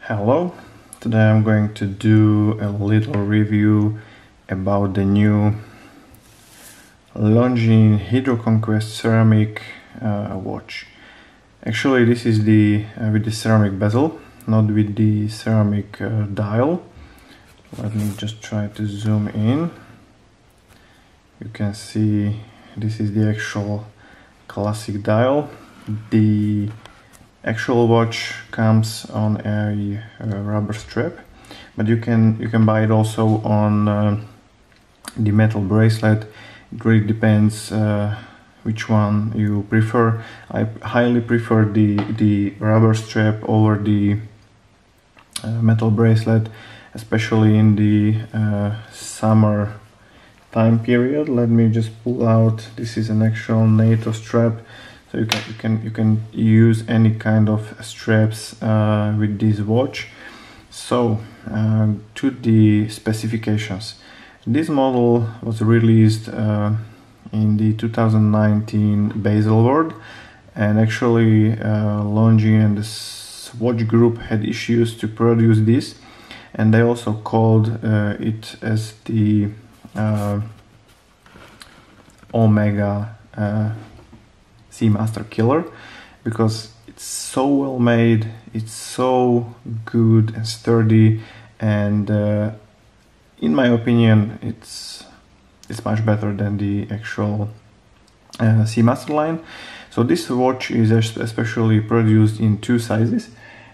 Hello, today I'm going to do a little review about the new Longines Hydroconquest ceramic watch. Actually, this is the with the ceramic bezel, not with the ceramic dial. Let me just try to zoom in. You can see this is the actual classic dial. The actual watch comes on a rubber strap, but you can buy it also on the metal bracelet. It really depends which one you prefer. I highly prefer the rubber strap over the metal bracelet, especially in the summer time period. Let me just pull out. This is an actual NATO strap. So you can use any kind of straps with this watch. So to the specifications, this model was released in the 2019 Bezel World, and actually Longines and the Swatch Group had issues to produce this, and they also called it as the Omega Seamaster Killer, because it's so well made, it's so good and sturdy, and in my opinion it's much better than the actual Seamaster line. So this watch is especially produced in two sizes.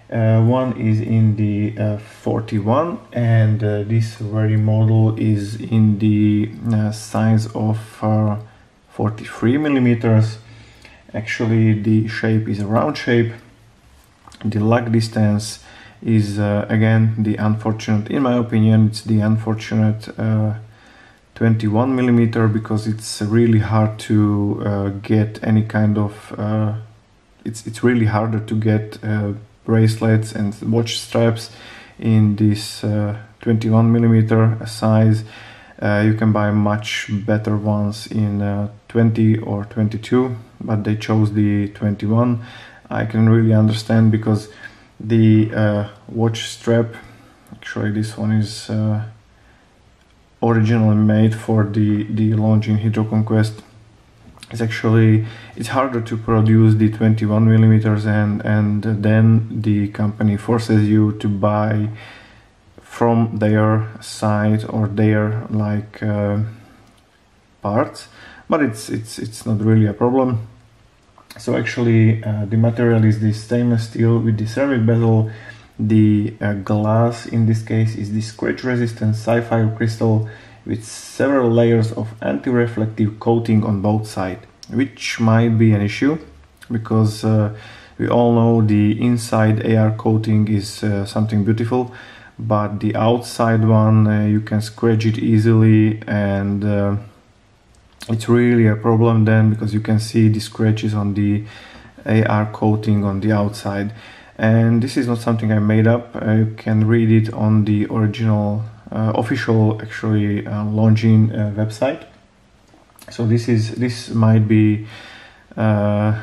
One is in the 41, and this very model is in the size of 43 millimeters. Actually, the shape is a round shape. The lock distance is again the unfortunate, in my opinion, it's the unfortunate 21 millimeter, because it's really hard to get any kind of it's really harder to get bracelets and watch straps in this 21 millimeter size. You can buy much better ones in 20 or 22, but they chose the 21. I can really understand, because the watch strap, actually this one is originally made for the Longines Hydroconquest. It's harder to produce the 21 millimeters, and then the company forces you to buy from their side or their parts, but it's not really a problem. So actually the material is the stainless steel with the ceramic bezel. The glass in this case is the scratch resistant sapphire crystal with several layers of anti-reflective coating on both sides, which might be an issue, because we all know the inside AR coating is something beautiful, but the outside one you can scratch it easily, and it's really a problem then, because you can see the scratches on the AR coating on the outside. And this is not something I made up. You can read it on the original official actually Longines website. So this might be a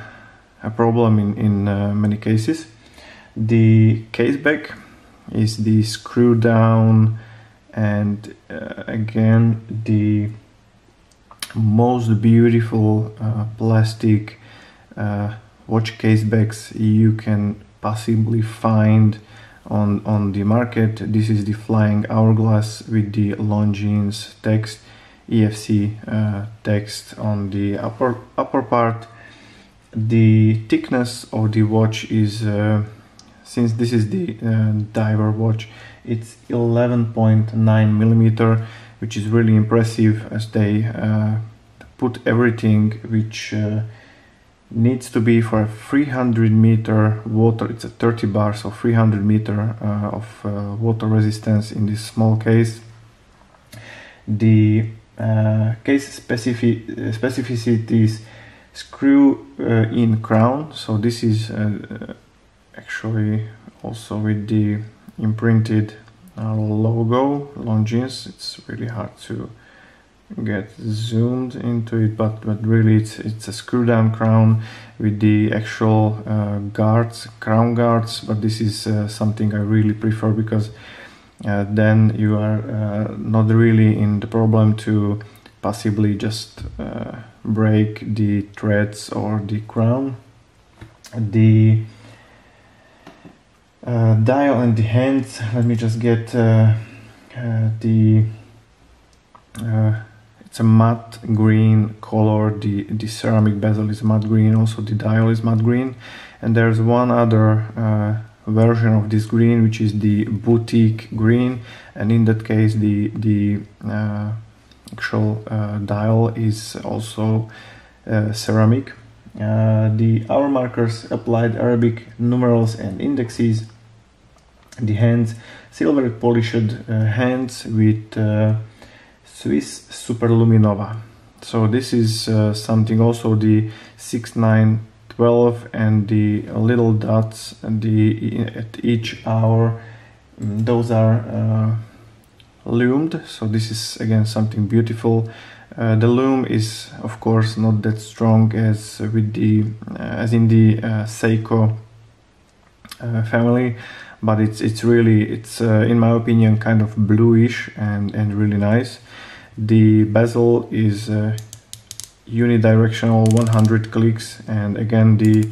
problem in many cases. The case back is the screw down, and again the most beautiful plastic watch case backs you can possibly find on the market. This is the flying hourglass with the Longines text, EFC text on the upper part. The thickness of the watch is since this is the diver watch, it's 11.9 millimeter, which is really impressive, as they put everything which needs to be for a 300 meter water. It's a 30 bar, so 300 meter of water resistance in this small case. The case specificities: screw in crown. So this is actually also with the imprinted logo Longines. It's really hard to get zoomed into it, but really it's a screw down crown with the actual crown guards, but this is something I really prefer, because then you are not really in the problem to possibly just break the threads or the crown. The dial and the hands, let me just get it's a matte green color. The ceramic bezel is matte green, also the dial is matte green, and there's one other version of this green, which is the boutique green, and in that case the actual dial is also ceramic. The hour markers, applied Arabic numerals and indexes. The hands, silver polished hands with Swiss Superluminova. So this is something, also the 6, 9, 12 and the little dots and at each hour, those are lumed. So this is again something beautiful. The lume is of course not that strong as with the as in the Seiko family, but it's really in my opinion kind of bluish and really nice. The bezel is unidirectional, 100 clicks, and again the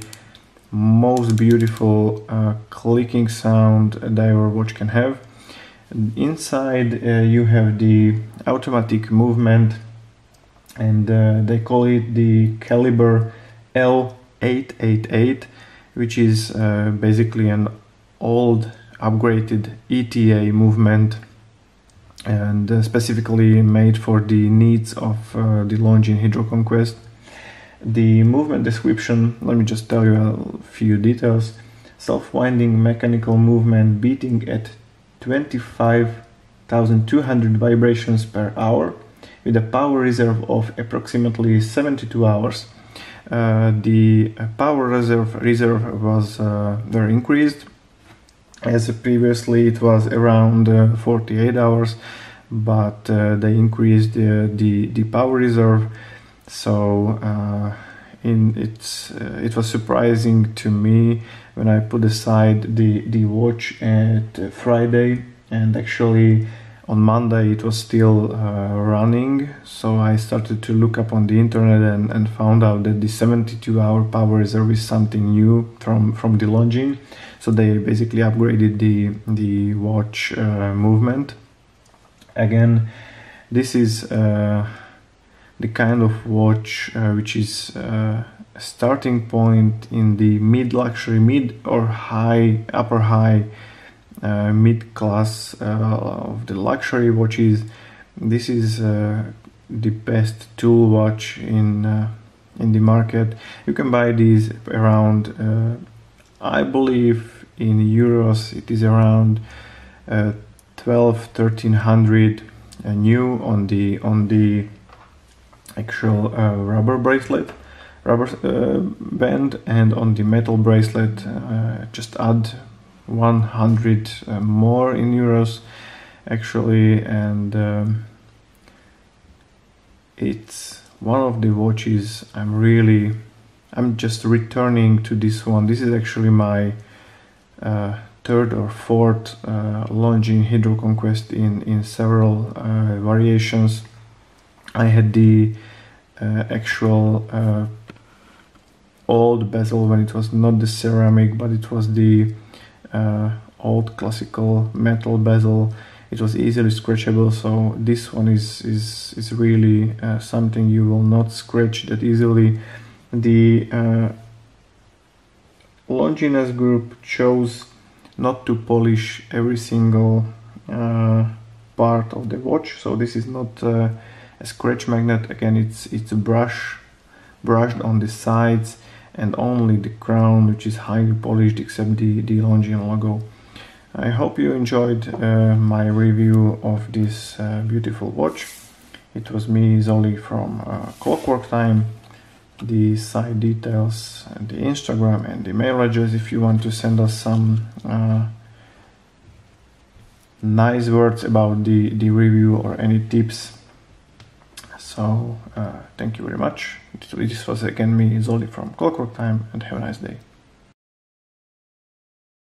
most beautiful clicking sound that your watch can have. Inside you have the automatic movement, and they call it the caliber L3.781.4.06.9, which is basically an old upgraded ETA movement, and specifically made for the needs of the Longines Hydroconquest. The movement description, let me just tell you a few details. Self-winding mechanical movement beating at 25,200 vibrations per hour with a power reserve of approximately 72 hours. The power reserve was very increased, as previously it was around 48 hours, but they increased the power reserve. So it was surprising to me when I put aside the watch at Friday, and actually on Monday it was still running. So I started to look up on the internet and found out that the 72-hour power reserve is something new from the Longines. So they basically upgraded the watch movement. Again, this is the kind of watch which is a starting point in the mid-luxury, upper high mid-class of the luxury watches. This is the best tool watch in the market. You can buy these around I believe in euros it is around 1300 new on the actual rubber band, and on the metal bracelet just add 100 more in euros actually, and it's one of the watches I'm just returning to this one. This is actually my third or fourth Longines Hydroconquest in several variations. I had the actual old bezel when it was not the ceramic, but it was the old classical metal bezel. It was easily scratchable, so this one is really something you will not scratch that easily. The Longines group chose not to polish every single part of the watch, so this is not a scratch magnet. Again, it's brushed on the sides, and only the crown, which is highly polished, except the Longines logo. I hope you enjoyed my review of this beautiful watch. It was me, Zoli, from Clockwork Time. The site details and the Instagram and the mail address if you want to send us some nice words about the review or any tips. So thank you very much. This was again me, Zoldy from Clockwork Time, and have a nice day.